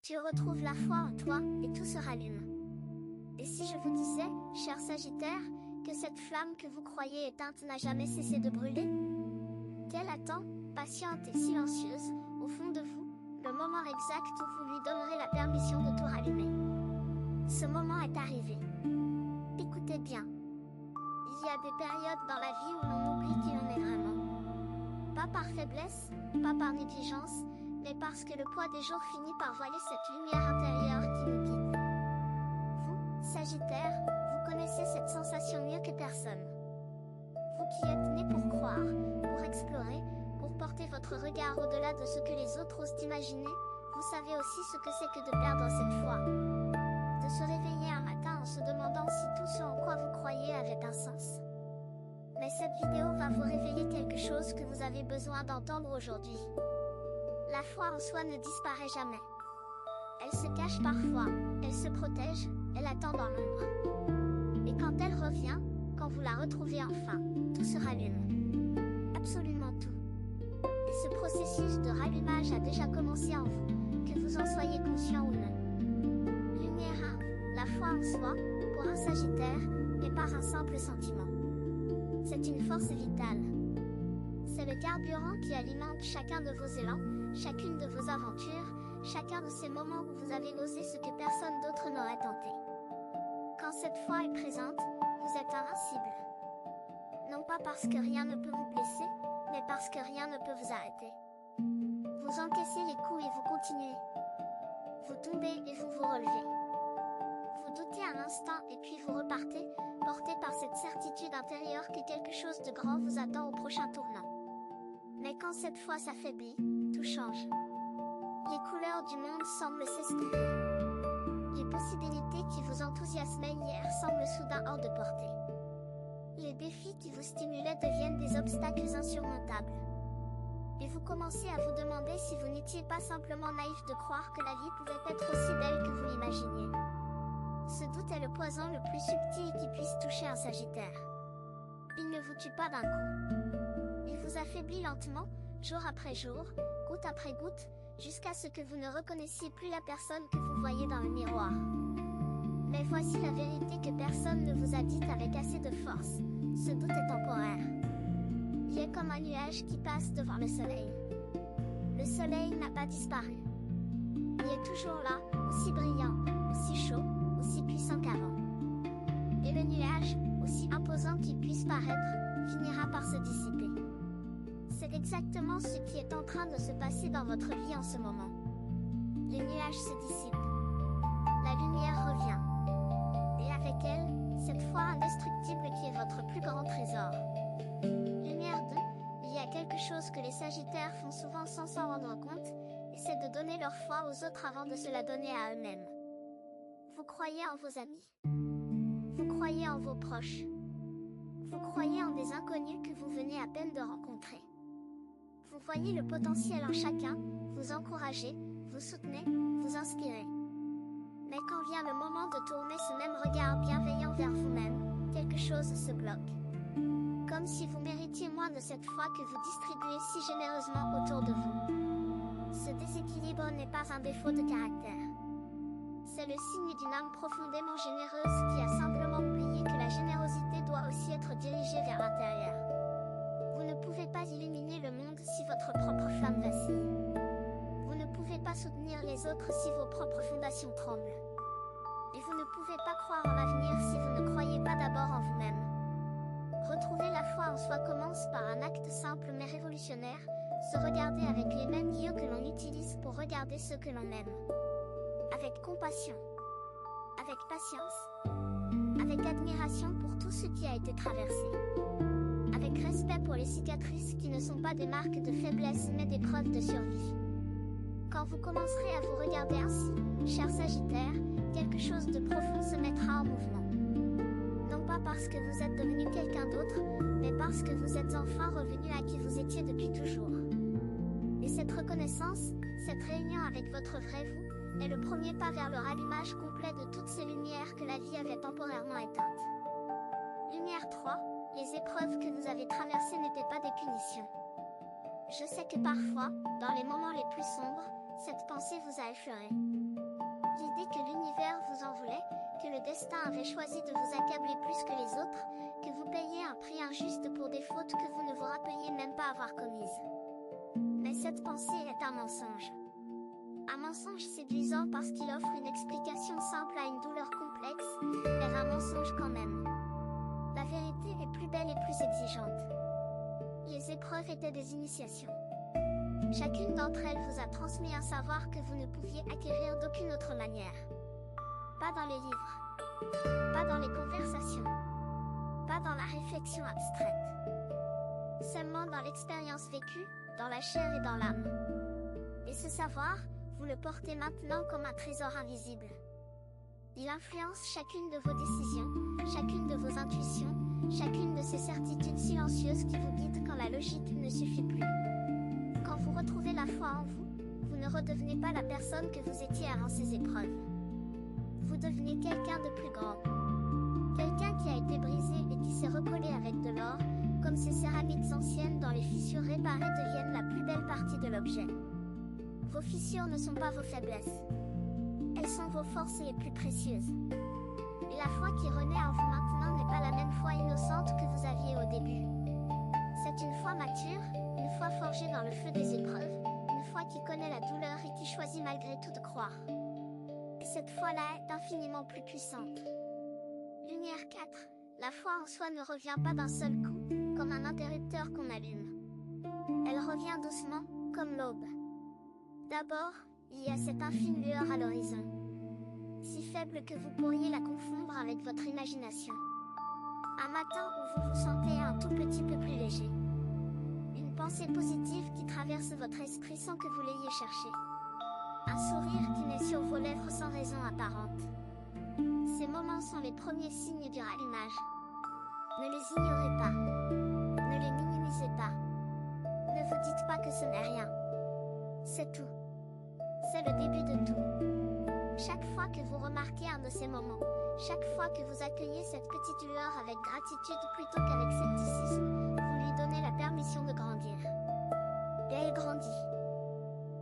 Tu retrouves la foi en toi, et tout se rallume. Et si je vous disais, cher Sagittaire, que cette flamme que vous croyez éteinte n'a jamais cessé de brûler? Qu'elle attend, patiente et silencieuse, au fond de vous, le moment exact où vous lui donnerez la permission de tout rallumer. Ce moment est arrivé. Écoutez bien. Il y a des périodes dans la vie où l'on oublie qui l'on est vraiment. Pas par faiblesse, pas par négligence, mais parce que le poids des jours finit par voiler cette lumière intérieure qui nous guide. Vous, Sagittaire, vous connaissez cette sensation mieux que personne. Vous qui êtes né pour croire, pour explorer, pour porter votre regard au-delà de ce que les autres osent imaginer, vous savez aussi ce que c'est que de perdre cette foi. De se réveiller un matin en se demandant si tout ce en quoi vous croyez avait un sens. Mais cette vidéo va vous révéler quelque chose que vous avez besoin d'entendre aujourd'hui. La foi en soi ne disparaît jamais. Elle se cache parfois, elle se protège, elle attend dans l'ombre. Et quand elle revient, quand vous la retrouvez enfin, tout se rallume. Absolument tout. Et ce processus de rallumage a déjà commencé en vous, que vous en soyez conscient ou non. Lumière 1, la foi en soi, pour un Sagittaire, n'est pas un simple sentiment. C'est une force vitale. C'est le carburant qui alimente chacun de vos élans, chacune de vos aventures, chacun de ces moments où vous avez osé ce que personne d'autre n'aurait tenté. Quand cette foi est présente, vous êtes invincible. Non pas parce que rien ne peut vous blesser, mais parce que rien ne peut vous arrêter. Vous encaissez les coups et vous continuez. Vous tombez et vous vous relevez. Vous doutez un instant et puis vous repartez, porté par cette certitude intérieure que quelque chose de grand vous attend au prochain tournant. Mais quand cette foi s'affaiblit, tout change. Les couleurs du monde semblent s'estomper. Les possibilités qui vous enthousiasmaient hier semblent soudain hors de portée. Les défis qui vous stimulaient deviennent des obstacles insurmontables. Et vous commencez à vous demander si vous n'étiez pas simplement naïf de croire que la vie pouvait être aussi belle que vous l'imaginiez. Ce doute est le poison le plus subtil qui puisse toucher un Sagittaire. Il ne vous tue pas d'un coup. Il vous affaiblit lentement, jour après jour, goutte après goutte, jusqu'à ce que vous ne reconnaissiez plus la personne que vous voyez dans le miroir. Mais voici la vérité que personne ne vous a dite avec assez de force. Ce doute est temporaire. Il est comme un nuage qui passe devant le soleil. Le soleil n'a pas disparu. Il est toujours là, aussi brillant, aussi chaud, aussi puissant qu'avant. Et le nuage, aussi imposant qu'il puisse paraître, finira par se dissiper. C'est exactement ce qui est en train de se passer dans votre vie en ce moment. Les nuages se dissipent. La lumière revient. Et avec elle, cette foi indestructible qui est votre plus grand trésor. Lumière 2, il y a quelque chose que les Sagittaires font souvent sans s'en rendre compte, et c'est de donner leur foi aux autres avant de se la donner à eux-mêmes. Vous croyez en vos amis. Vous croyez en vos proches. Vous croyez en des inconnus que vous venez à peine de rencontrer. Vous voyez le potentiel en chacun, vous encouragez, vous soutenez, vous inspirez. Mais quand vient le moment de tourner ce même regard bienveillant vers vous-même, quelque chose se bloque. Comme si vous méritiez moins de cette foi que vous distribuez si généreusement autour de vous. Ce déséquilibre n'est pas un défaut de caractère. C'est le signe d'une âme profondément généreuse qui a simplement oublié que la générosité doit aussi être dirigée vers l'intérieur. Vous ne pouvez pas illuminer le monde si votre propre flamme vacille. Vous ne pouvez pas soutenir les autres si vos propres fondations tremblent. Et vous ne pouvez pas croire en l'avenir si vous ne croyez pas d'abord en vous-même. Retrouver la foi en soi commence par un acte simple mais révolutionnaire, se regarder avec les mêmes yeux que l'on utilise pour regarder ceux que l'on aime. Avec compassion, avec patience, avec admiration pour tout ce qui a été traversé, avec respect pour les cicatrices qui ne sont pas des marques de faiblesse mais des preuves de survie. Quand vous commencerez à vous regarder ainsi, cher Sagittaire, quelque chose de profond se mettra en mouvement. Non pas parce que vous êtes devenu quelqu'un d'autre, mais parce que vous êtes enfin revenu à qui vous étiez depuis toujours. Et cette reconnaissance, cette réunion avec votre vrai vous, est le premier pas vers le rallumage complet de toutes ces lumières que la vie avait temporairement éteintes. Lumière 3, les épreuves que vous avez traversées n'étaient pas des punitions. Je sais que parfois, dans les moments les plus sombres, Cette pensée vous a effleuré. L'idée que l'univers vous en voulait, que le destin avait choisi de vous accabler plus que les autres, que vous payiez un prix injuste pour des fautes que vous ne vous rappeliez même pas avoir commises. Mais cette pensée est un mensonge. Un mensonge séduisant parce qu'il offre une explication simple à une douleur complexe, mais un mensonge quand même. La vérité est plus belle et plus exigeante. Les épreuves étaient des initiations. Chacune d'entre elles vous a transmis un savoir que vous ne pouviez acquérir d'aucune autre manière. Pas dans les livres. Pas dans les conversations. Pas dans la réflexion abstraite. Seulement dans l'expérience vécue, dans la chair et dans l'âme. Et ce savoir, vous le portez maintenant comme un trésor invisible. Il influence chacune de vos décisions, chacune de vos intuitions, chacune de ces certitudes silencieuses qui vous guident quand la logique ne suffit plus. Quand vous retrouvez la foi en vous, vous ne redevenez pas la personne que vous étiez avant ces épreuves. Vous devenez quelqu'un de plus grand. Quelqu'un qui a été brisé et qui s'est recollé avec de l'or, comme ces céramiques anciennes dont les fissures réparées deviennent la plus belle partie de l'objet. Vos fissures ne sont pas vos faiblesses. Elles sont vos forces les plus précieuses. Et la foi qui renaît en vous maintenant n'est pas la même foi innocente que vous aviez au début. C'est une foi mature, une foi forgée dans le feu des épreuves, une foi qui connaît la douleur et qui choisit malgré tout de croire. Et cette foi-là est infiniment plus puissante. Lumière 4. La foi en soi ne revient pas d'un seul coup, comme un interrupteur qu'on allume. Elle revient doucement, comme l'aube. D'abord, il y a cette infime lueur à l'horizon. Si faible que vous pourriez la confondre avec votre imagination. Un matin où vous vous sentez un tout petit peu plus léger. Une pensée positive qui traverse votre esprit sans que vous l'ayez cherché. Un sourire qui naît sur vos lèvres sans raison apparente. Ces moments sont les premiers signes du rallumage. Ne les ignorez pas. Ne les minimisez pas. Ne vous dites pas que ce n'est rien. C'est tout. C'est le début de tout. Chaque fois que vous remarquez un de ces moments, chaque fois que vous accueillez cette petite lueur avec gratitude plutôt qu'avec scepticisme, vous lui donnez la permission de grandir. Et elle grandit.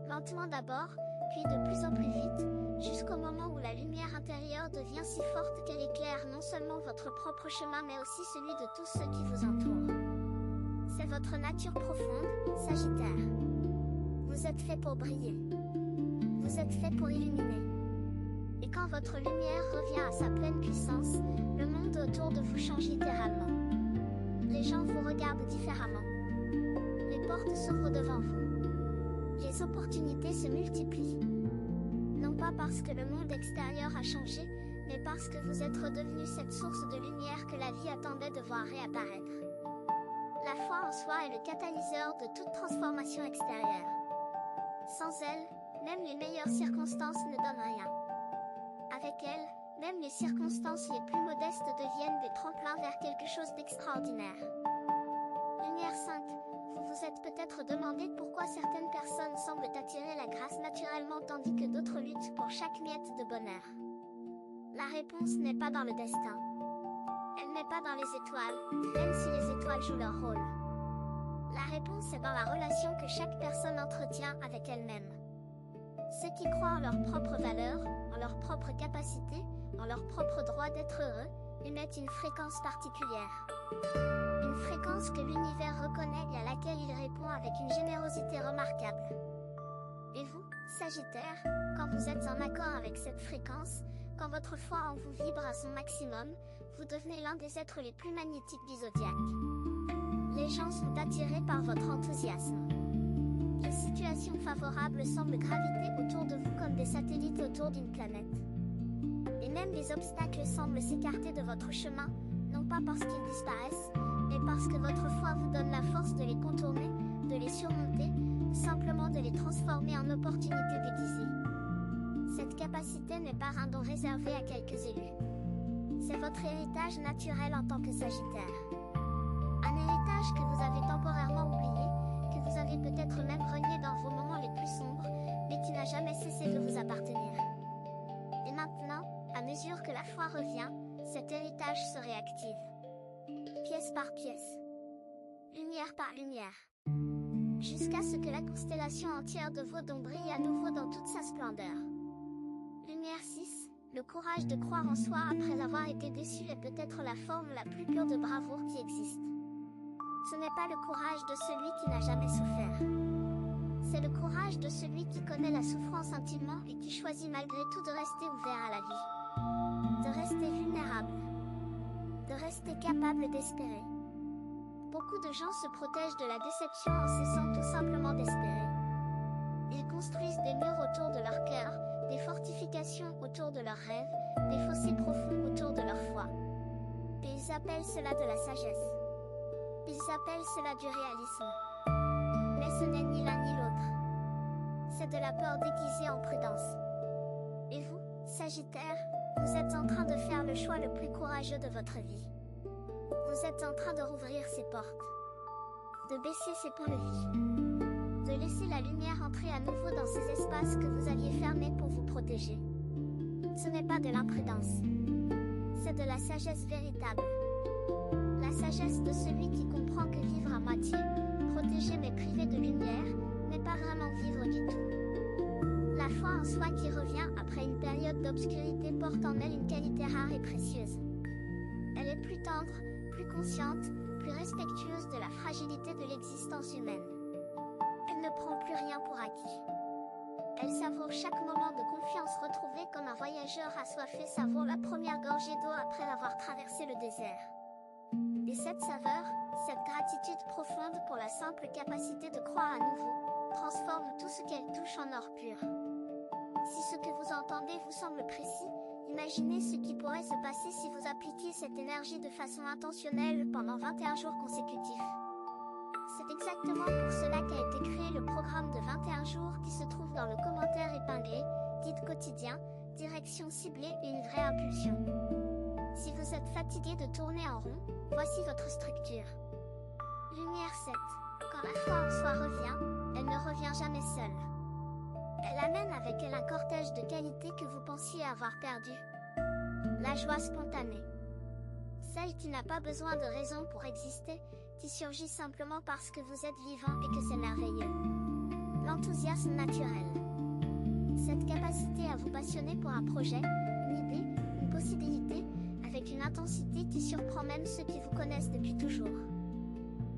Lentement d'abord, puis de plus en plus vite, jusqu'au moment où la lumière intérieure devient si forte qu'elle éclaire non seulement votre propre chemin mais aussi celui de tous ceux qui vous entourent. C'est votre nature profonde, Sagittaire. Vous êtes fait pour briller. Vous êtes fait pour illuminer. Et quand votre lumière revient à sa pleine puissance, le monde autour de vous change littéralement. Les gens vous regardent différemment. Les portes s'ouvrent devant vous. Les opportunités se multiplient. Non pas parce que le monde extérieur a changé, mais parce que vous êtes redevenu cette source de lumière que la vie attendait de voir réapparaître. La foi en soi est le catalyseur de toute transformation extérieure. Sans elle, même les meilleures circonstances ne donnent rien. Avec elle, même les circonstances les plus modestes deviennent des tremplins vers quelque chose d'extraordinaire. Lumière 5, vous vous êtes peut-être demandé pourquoi certaines personnes semblent attirer la grâce naturellement tandis que d'autres luttent pour chaque miette de bonheur. La réponse n'est pas dans le destin. Elle n'est pas dans les étoiles, même si les étoiles jouent leur rôle. La réponse est dans la relation que chaque personne entretient avec elle-même. Ceux qui croient en leur propre valeur, en leur propre capacité, en leur propre droit d'être heureux, émettent une fréquence particulière. Une fréquence que l'univers reconnaît et à laquelle il répond avec une générosité remarquable. Et vous, Sagittaire, quand vous êtes en accord avec cette fréquence, quand votre foi en vous vibre à son maximum, vous devenez l'un des êtres les plus magnétiques du zodiaque. Les gens sont attirés par votre enthousiasme. Les situations favorables semblent graviter autour de vous comme des satellites autour d'une planète. Et même les obstacles semblent s'écarter de votre chemin, non pas parce qu'ils disparaissent, mais parce que votre foi vous donne la force de les contourner, de les surmonter, simplement de les transformer en opportunités déguisées. Cette capacité n'est pas un don réservé à quelques élus. C'est votre héritage naturel en tant que Sagittaire. Un héritage que vous avez temporairement oublié, que vous avez peut-être même renié dans vos moments les plus sombres, mais qui n'a jamais cessé de vous appartenir. Et maintenant, à mesure que la foi revient, cet héritage se réactive. Pièce par pièce. Lumière par lumière. jusqu'à ce que la constellation entière de vos dons brille à nouveau dans toute sa splendeur. Lumière 6, le courage de croire en soi après avoir été déçu est peut-être la forme la plus pure de bravoure qui existe. Ce n'est pas le courage de celui qui n'a jamais souffert. C'est le courage de celui qui connaît la souffrance intimement et qui choisit malgré tout de rester ouvert à la vie. De rester vulnérable. De rester capable d'espérer. Beaucoup de gens se protègent de la déception en cessant tout simplement d'espérer. Ils construisent des murs autour de leur cœur, des fortifications autour de leurs rêves, des fossés profonds autour de leur foi. Et ils appellent cela de la sagesse. Ils appellent cela du réalisme. Mais ce n'est ni l'un ni l'autre. C'est de la peur déguisée en prudence. Et vous, Sagittaire, vous êtes en train de faire le choix le plus courageux de votre vie. Vous êtes en train de rouvrir ces portes, de baisser ces ponts-levis, de laisser la lumière entrer à nouveau dans ces espaces que vous aviez fermés pour vous protéger. Ce n'est pas de l'imprudence, c'est de la sagesse véritable. La sagesse de celui qui comprend que vivre à moitié, protégé mais privé de lumière, n'est pas vraiment vivre du tout. La foi en soi qui revient après une période d'obscurité porte en elle une qualité rare et précieuse. Elle est plus tendre, plus consciente, plus respectueuse de la fragilité de l'existence humaine. Elle ne prend plus rien pour acquis. Elle savoure chaque moment de confiance retrouvé comme un voyageur assoiffé savoure la première gorgée d'eau après avoir traversé le désert. Et cette saveur, cette gratitude profonde pour la simple capacité de croire à nouveau, transforme tout ce qu'elle touche en or pur. Si ce que vous entendez vous semble précis, imaginez ce qui pourrait se passer si vous appliquiez cette énergie de façon intentionnelle pendant 21 jours consécutifs. C'est exactement pour cela qu'a été créé le programme de 21 jours qui se trouve dans le commentaire épinglé, guide quotidien, direction ciblée et une vraie impulsion. Si vous êtes fatigué de tourner en rond, voici votre structure. Lumière 7. Quand la foi en soi revient, elle ne revient jamais seule. Elle amène avec elle un cortège de qualités que vous pensiez avoir perdues. La joie spontanée. Celle qui n'a pas besoin de raison pour exister, qui surgit simplement parce que vous êtes vivant et que c'est merveilleux. L'enthousiasme naturel. Cette capacité à vous passionner pour un projet, une idée, une possibilité, avec une intensité qui surprend même ceux qui vous connaissent depuis toujours.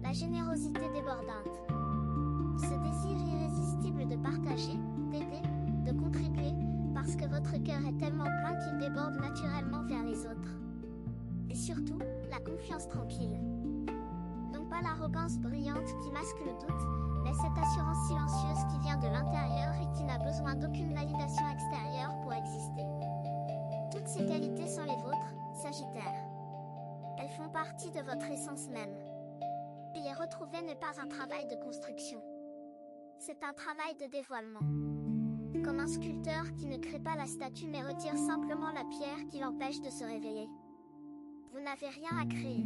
La générosité débordante. Ce désir irrésistible de partager, d'aider, de contribuer, parce que votre cœur est tellement plein qu'il déborde naturellement vers les autres. Et surtout, la confiance tranquille. Non pas l'arrogance brillante qui masque le doute, mais cette assurance silencieuse qui vient de l'intérieur et qui n'a besoin d'aucune validation extérieure pour exister. Toutes ces qualités sont les vôtres, Sagittaire. Elles font partie de votre essence même. Et les retrouver n'est pas un travail de construction. C'est un travail de dévoilement. Comme un sculpteur qui ne crée pas la statue mais retire simplement la pierre qui l'empêche de se réveiller. Vous n'avez rien à créer.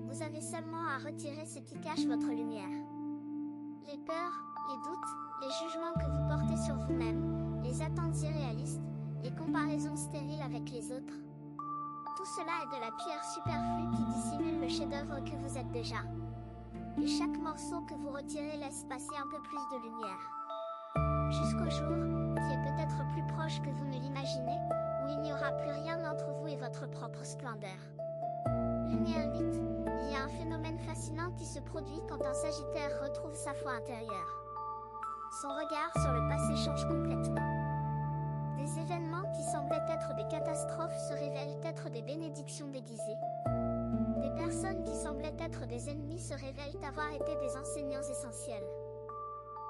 Vous avez seulement à retirer ce qui cache votre lumière. Les peurs, les doutes, les jugements que vous portez sur vous-même, les attentes irréalistes, les comparaisons stériles avec les autres. Tout cela est de la pierre superflue qui dissimule le chef-d'œuvre que vous êtes déjà. Et chaque morceau que vous retirez laisse passer un peu plus de lumière. Jusqu'au jour, qui est peut-être plus proche que vous ne l'imaginez, où il n'y aura plus rien entre vous et votre propre splendeur. Lumière 8, il y a un phénomène fascinant qui se produit quand un Sagittaire retrouve sa foi intérieure. Son regard sur le passé change complètement. Des événements qui semblaient être des catastrophes se révèlent être des bénédictions déguisées. Des personnes qui semblaient être des ennemis se révèlent avoir été des enseignants essentiels.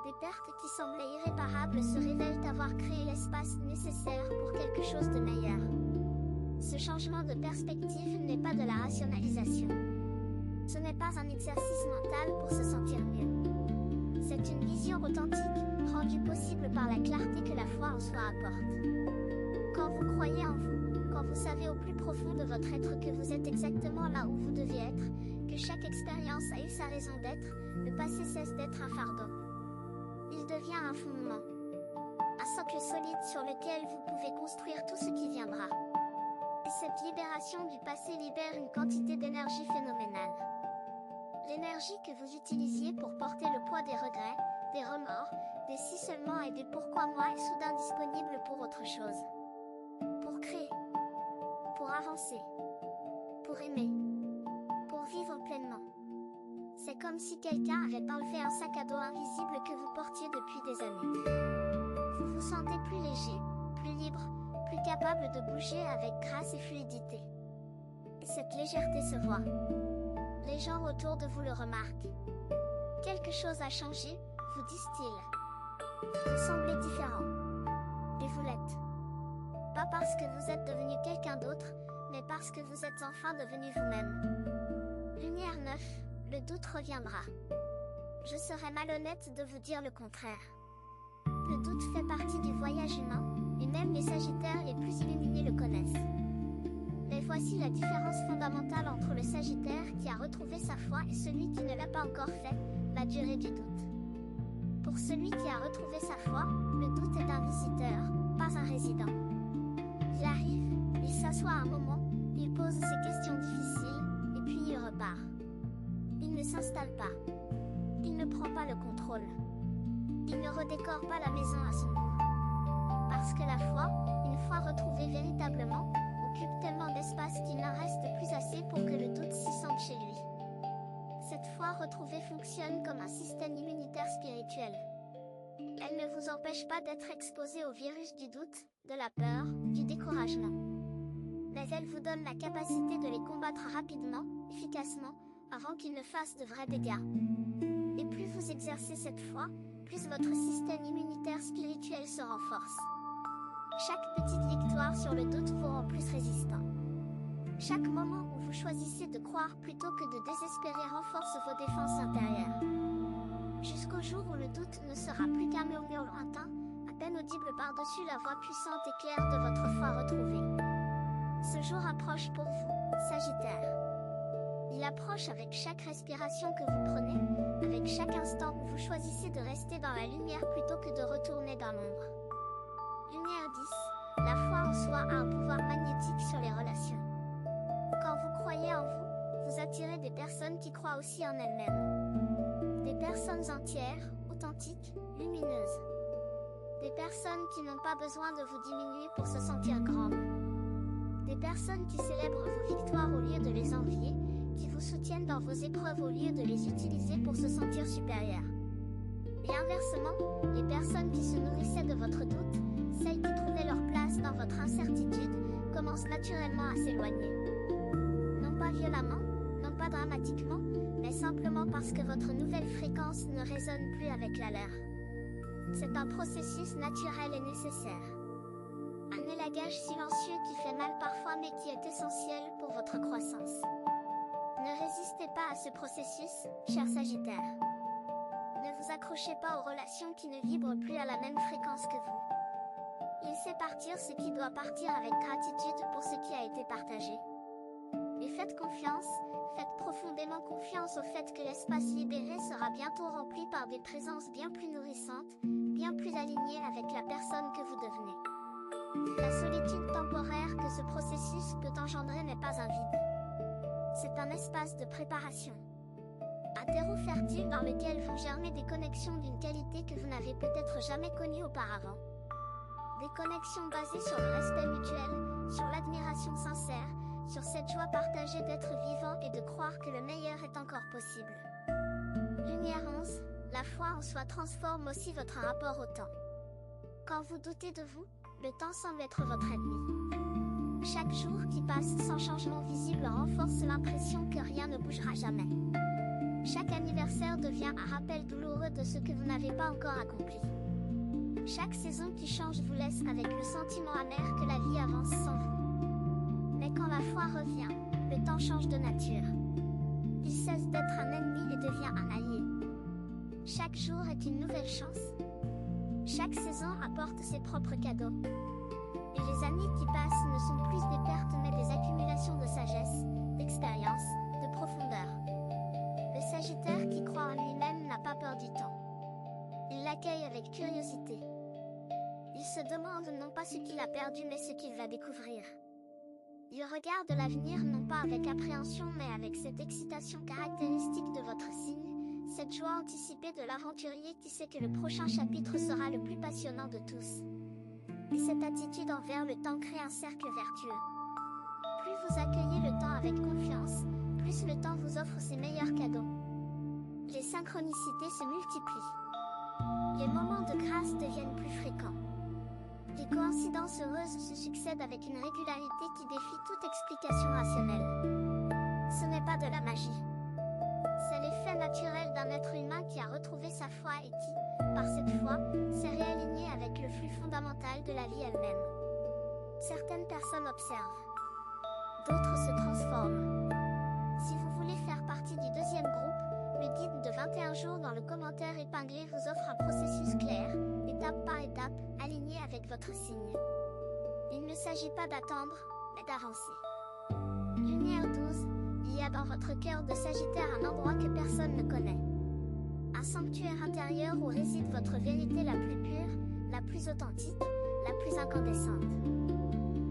Des pertes qui semblaient irréparables se révèlent avoir créé l'espace nécessaire pour quelque chose de meilleur. Ce changement de perspective n'est pas de la rationalisation. Ce n'est pas un exercice mental pour se sentir mieux. C'est une vision authentique, rendue possible par la clarté que la foi en soi apporte. Quand vous croyez en vous, quand vous savez au plus profond de votre être que vous êtes exactement là où vous devez être, que chaque expérience a eu sa raison d'être, le passé cesse d'être un fardeau. Il devient un fondement. Un socle solide sur lequel vous pouvez construire tout ce qui viendra. Et cette libération du passé libère une quantité d'énergie phénoménale. L'énergie que vous utilisiez pour porter le poids des regrets, des remords, des si seulement et des pourquoi moi est soudain disponible pour autre chose. Pour créer. Pour avancer. Pour aimer. Pour vivre pleinement. C'est comme si quelqu'un avait enlevé un sac à dos invisible que vous portiez depuis des années. Vous vous sentez plus léger, plus libre, plus capable de bouger avec grâce et fluidité. Et cette légèreté se voit. Les gens autour de vous le remarquent. Quelque chose a changé, vous disent-ils. Vous semblez différent. Et vous l'êtes. Pas parce que vous êtes devenu quelqu'un d'autre, mais parce que vous êtes enfin devenu vous-même. Lumière 9, le doute reviendra. Je serais malhonnête de vous dire le contraire. Le doute fait partie du voyage humain, et même les Sagittaires les plus illuminés le connaissent. Mais voici la différence fondamentale entre le Sagittaire qui a retrouvé sa foi et celui qui ne l'a pas encore fait, la durée du doute. Pour celui qui a retrouvé sa foi, le doute est un visiteur, pas un résident. Il arrive, il s'assoit un moment, il pose ses questions difficiles, et puis il repart. Il ne s'installe pas. Il ne prend pas le contrôle. Il ne redécore pas la maison à son goût. Parce que la foi, une fois retrouvée véritablement, occupe tellement d'espace qu'il n'en reste plus assez pour que le doute s'y sente chez lui. Cette foi retrouvée fonctionne comme un système immunitaire spirituel. Elle ne vous empêche pas d'être exposé au virus du doute, de la peur, du découragement. Mais elle vous donne la capacité de les combattre rapidement, efficacement, avant qu'ils ne fassent de vrais dégâts. Et plus vous exercez cette foi, plus votre système immunitaire spirituel se renforce. Chaque petite victoire sur le doute vous rend plus résistant. Chaque moment où vous choisissez de croire plutôt que de désespérer renforce vos défenses intérieures. Jusqu'au jour où le doute ne sera plus qu'un murmure lointain, à peine audible par-dessus la voix puissante et claire de votre foi retrouvée. Ce jour approche pour vous, Sagittaire. Il approche avec chaque respiration que vous prenez, avec chaque instant où vous choisissez de rester dans la lumière plutôt que de retourner dans l'ombre. Lumière 10, la foi en soi a un pouvoir magnétique sur les relations. Quand vous croyez en vous, vous attirez des personnes qui croient aussi en elles-mêmes. Des personnes entières, authentiques, lumineuses. Des personnes qui n'ont pas besoin de vous diminuer pour se sentir grandes. Des personnes qui célèbrent vos victoires au lieu de les envier, qui vous soutiennent dans vos épreuves au lieu de les utiliser pour se sentir supérieur. Et inversement, les personnes qui se nourrissaient de votre doute, celles qui trouvaient leur place dans votre incertitude, commencent naturellement à s'éloigner. Non pas violemment, non pas dramatiquement, mais simplement parce que votre nouvelle fréquence ne résonne plus avec la leur. C'est un processus naturel et nécessaire. Un élagage silencieux qui fait mal parfois mais qui est essentiel pour votre croissance. Ne résistez pas à ce processus, cher Sagittaire. Ne vous accrochez pas aux relations qui ne vibrent plus à la même fréquence que vous. Laissez partir ce qui doit partir avec gratitude pour ce qui a été partagé. Et faites confiance, faites profondément confiance au fait que l'espace libéré sera bientôt rempli par des présences bien plus nourrissantes, bien plus alignées avec la personne que vous devenez. La solitude temporaire que ce processus peut engendrer n'est pas un vide. C'est un espace de préparation. Un terreau fertile dans lequel vont germer des connexions d'une qualité que vous n'avez peut-être jamais connue auparavant. Des connexions basées sur le respect mutuel, sur l'admiration sincère, sur cette joie partagée d'être vivant et de croire que le meilleur est encore possible. Lumière 11, la foi en soi transforme aussi votre rapport au temps. Quand vous doutez de vous, le temps semble être votre ennemi. Chaque jour qui passe sans changement visible renforce l'impression que rien ne bougera jamais. Chaque anniversaire devient un rappel douloureux de ce que vous n'avez pas encore accompli. Chaque saison qui change vous laisse avec le sentiment amer que la vie avance sans vous. Mais quand la foi revient, le temps change de nature. Il cesse d'être un ennemi et devient un allié. Chaque jour est une nouvelle chance. Chaque saison apporte ses propres cadeaux. Et les années qui passent ne sont plus des pertes mais des accumulations de sagesse, d'expérience, de profondeur. Le Sagittaire qui croit en lui-même n'a pas peur du temps. Il l'accueille avec curiosité. Il se demande non pas ce qu'il a perdu mais ce qu'il va découvrir. Il regarde l'avenir non pas avec appréhension mais avec cette excitation caractéristique de votre signe, cette joie anticipée de l'aventurier qui sait que le prochain chapitre sera le plus passionnant de tous. Et cette attitude envers le temps crée un cercle vertueux. Plus vous accueillez le temps avec confiance, plus le temps vous offre ses meilleurs cadeaux. Les synchronicités se multiplient. Les moments de grâce deviennent plus fréquents. Les coïncidences heureuses se succèdent avec une régularité qui défie toute explication rationnelle. Ce n'est pas de la magie. C'est l'effet naturel d'un être humain qui a retrouvé sa foi et qui, par cette foi, s'est réaligné avec le flux fondamental de la vie elle-même. Certaines personnes observent. D'autres se transforment. Si vous voulez faire partie du deuxième groupe, le guide de 21 jours dans le commentaire épinglé vous offre un processus clair, étape par étape, aligné avec votre signe. Il ne s'agit pas d'attendre, mais d'avancer. Lumière 12, il y a dans votre cœur de Sagittaire un endroit que personne ne connaît. Un sanctuaire intérieur où réside votre vérité la plus pure, la plus authentique, la plus incandescente.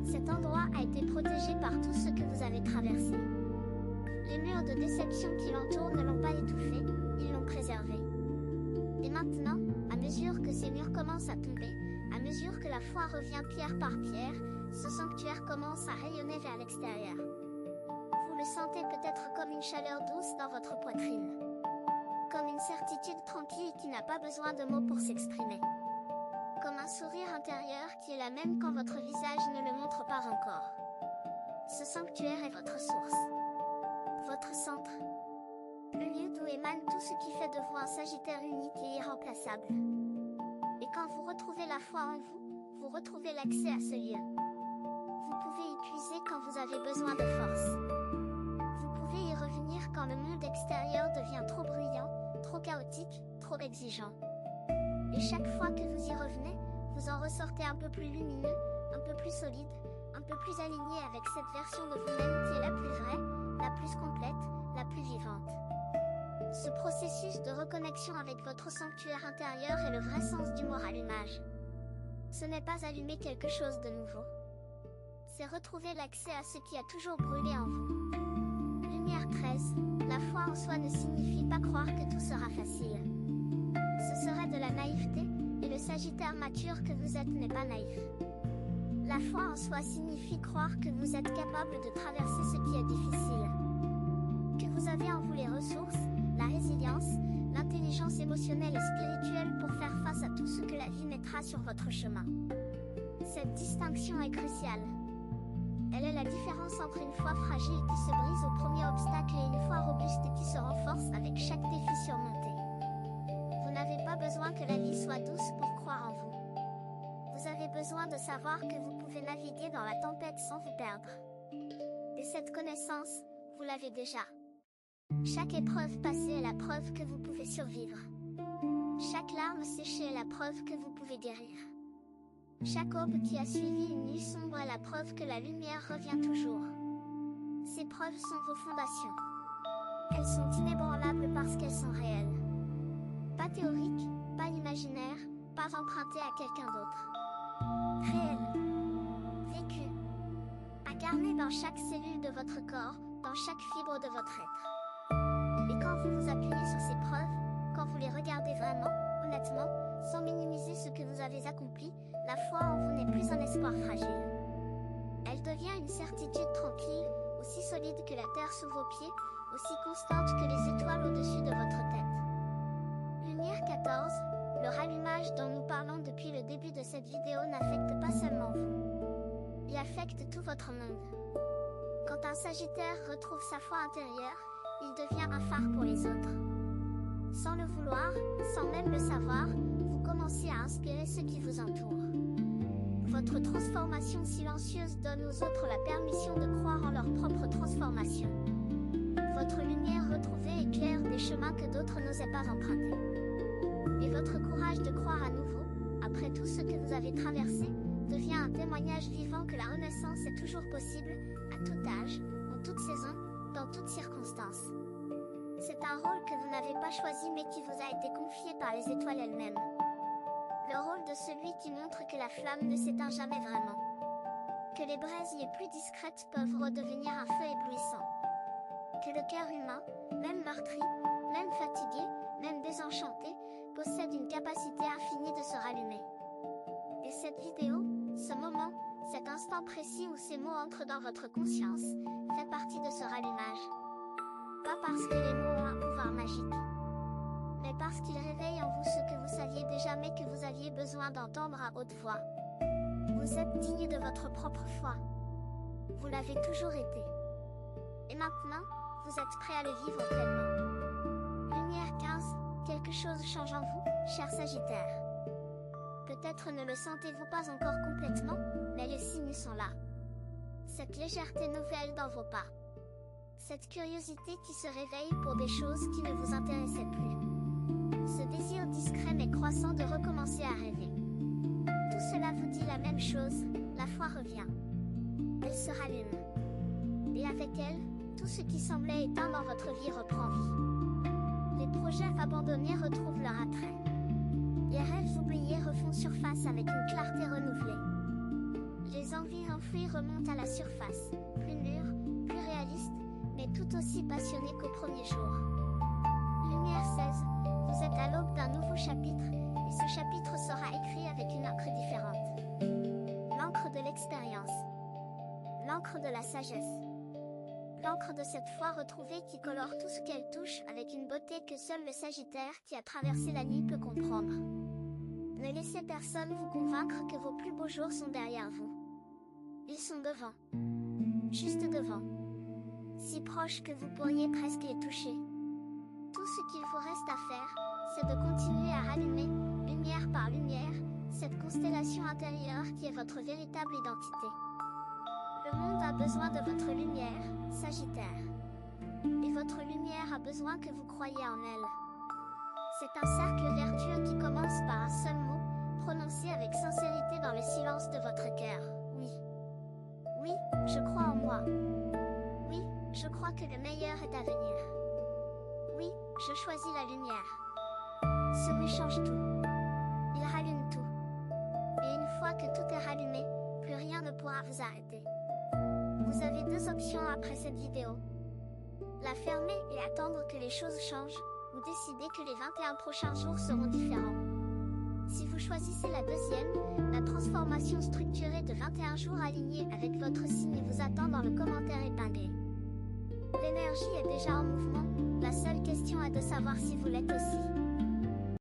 Cet endroit a été protégé par tout ce que vous avez traversé. Les murs de déception qui l'entourent ne l'ont pas étouffé, ils l'ont préservé. Et maintenant, à mesure que ces murs commencent à tomber, à mesure que la foi revient pierre par pierre, ce sanctuaire commence à rayonner vers l'extérieur. Vous le sentez peut-être comme une chaleur douce dans votre poitrine. Comme une certitude tranquille qui n'a pas besoin de mots pour s'exprimer. Comme un sourire intérieur qui est la même quand votre visage ne le montre pas encore. Ce sanctuaire est votre source. Votre centre. Le lieu d'où émane tout ce qui fait de vous un Sagittaire unique et irremplaçable. Et quand vous retrouvez la foi en vous, vous retrouvez l'accès à ce lieu. Vous pouvez y puiser quand vous avez besoin de force. Vous pouvez y revenir quand le monde extérieur devient trop bruyant, trop chaotique, trop exigeant. Et chaque fois que vous y revenez, vous en ressortez un peu plus lumineux, un peu plus solide, un peu plus aligné avec cette version de vous-même qui est la plus vraie, la plus complète, la plus vivante. Ce processus de reconnexion avec votre sanctuaire intérieur est le vrai sens du mot rallumage. Ce n'est pas allumer quelque chose de nouveau. C'est retrouver l'accès à ce qui a toujours brûlé en vous. Lumière 13, la foi en soi ne signifie pas croire que tout sera facile. Ce serait de la naïveté, et le Sagittaire mature que vous êtes n'est pas naïf. La foi en soi signifie croire que vous êtes capable de traverser ce qui est difficile. Que vous avez en vous les ressources, la résilience, l'intelligence émotionnelle et spirituelle pour faire face à tout ce que la vie mettra sur votre chemin. Cette distinction est cruciale. Elle est la différence entre une foi fragile qui se brise au premier obstacle et une foi robuste qui se renforce avec chaque défi surmonté. Vous n'avez pas besoin que la vie soit douce pour croire en vous. Vous avez besoin de savoir que vous pouvez naviguer dans la tempête sans vous perdre. Et cette connaissance, vous l'avez déjà. Chaque épreuve passée est la preuve que vous pouvez survivre. Chaque larme séchée est la preuve que vous pouvez guérir. Chaque aube qui a suivi une nuit sombre est la preuve que la lumière revient toujours. Ces preuves sont vos fondations. Elles sont inébranlables parce qu'elles sont réelles. Pas théoriques, pas imaginaires, pas empruntées à quelqu'un d'autre. Réelles. Vécues. Incarnées dans chaque cellule de votre corps, dans chaque fibre de votre être. Et quand vous vous appuyez sur ces preuves, quand vous les regardez vraiment, honnêtement, sans minimiser ce que vous avez accompli, la foi en vous n'est plus un espoir fragile. Elle devient une certitude tranquille, aussi solide que la terre sous vos pieds, aussi constante que les étoiles au-dessus de votre tête. Lumière 14, le rallumage dont nous parlons depuis le début de cette vidéo n'affecte pas seulement vous. Il affecte tout votre monde. Quand un Sagittaire retrouve sa foi intérieure, il devient un phare pour les autres. Sans le vouloir, sans même le savoir, vous commencez à inspirer ceux qui vous entourent. Votre transformation silencieuse donne aux autres la permission de croire en leur propre transformation. Votre lumière retrouvée éclaire des chemins que d'autres n'osaient pas emprunter. Et votre courage de croire à nouveau, après tout ce que vous avez traversé, devient un témoignage vivant que la renaissance est toujours possible, à tout âge, en toute saison, dans toutes circonstances. C'est un rôle que vous n'avez pas choisi mais qui vous a été confié par les étoiles elles-mêmes. Le rôle de celui qui montre que la flamme ne s'éteint jamais vraiment. Que les braises les plus discrètes peuvent redevenir un feu éblouissant. Que le cœur humain, même meurtri, même fatigué, même désenchanté, possède une capacité infinie de se rallumer. Et cette vidéo, ce moment, cet instant précis où ces mots entrent dans votre conscience, fait partie de ce rallumage. Pas parce que les mots ont un pouvoir magique, mais parce qu'ils réveillent en vous ce que vous saviez déjà mais que vous aviez besoin d'entendre à haute voix. Vous êtes digne de votre propre foi. Vous l'avez toujours été. Et maintenant, vous êtes prêt à le vivre pleinement. Lumière 15, quelque chose change en vous, cher Sagittaire. Peut-être ne le sentez-vous pas encore complètement, mais les signes sont là. Cette légèreté nouvelle dans vos pas. Cette curiosité qui se réveille pour des choses qui ne vous intéressaient plus. Ce désir discret mais croissant de recommencer à rêver. Tout cela vous dit la même chose, la foi revient. Elle se rallume. Et avec elle, tout ce qui semblait éteint dans votre vie reprend vie. Les projets abandonnés retrouvent leur attrait. Les rêves oubliés refont surface avec une clarté renouvelée. Les envies enfouies remontent à la surface, plus mûres, plus réalistes, mais tout aussi passionnées qu'au premier jour. Lumière 16, vous êtes à l'aube d'un nouveau chapitre, et ce chapitre sera écrit avec une encre différente. L'encre de l'expérience. L'encre de la sagesse. L'encre de cette foi retrouvée qui colore tout ce qu'elle touche avec une beauté que seul le Sagittaire qui a traversé la nuit peut comprendre. Ne laissez personne vous convaincre que vos plus beaux jours sont derrière vous. Ils sont devant. Juste devant. Si proches que vous pourriez presque les toucher. Tout ce qu'il vous reste à faire, c'est de continuer à rallumer, lumière par lumière, cette constellation intérieure qui est votre véritable identité. Le monde a besoin de votre lumière, Sagittaire. Et votre lumière a besoin que vous croyiez en elle. C'est un cercle vertueux qui commence par un seul mot, prononcé avec sincérité dans le silence de votre cœur. Oui. Oui, je crois en moi. Oui, je crois que le meilleur est à venir. Oui, je choisis la lumière. Ce oui change tout. Il rallume tout. Et une fois que tout est rallumé, plus rien ne pourra vous arrêter. Vous avez deux options après cette vidéo. La fermer et attendre que les choses changent, ou décider que les 21 prochains jours seront différents. Si vous choisissez la deuxième, la transformation structurée de 21 jours alignés avec votre signe vous attend dans le commentaire épinglé. L'énergie est déjà en mouvement, la seule question est de savoir si vous l'êtes aussi.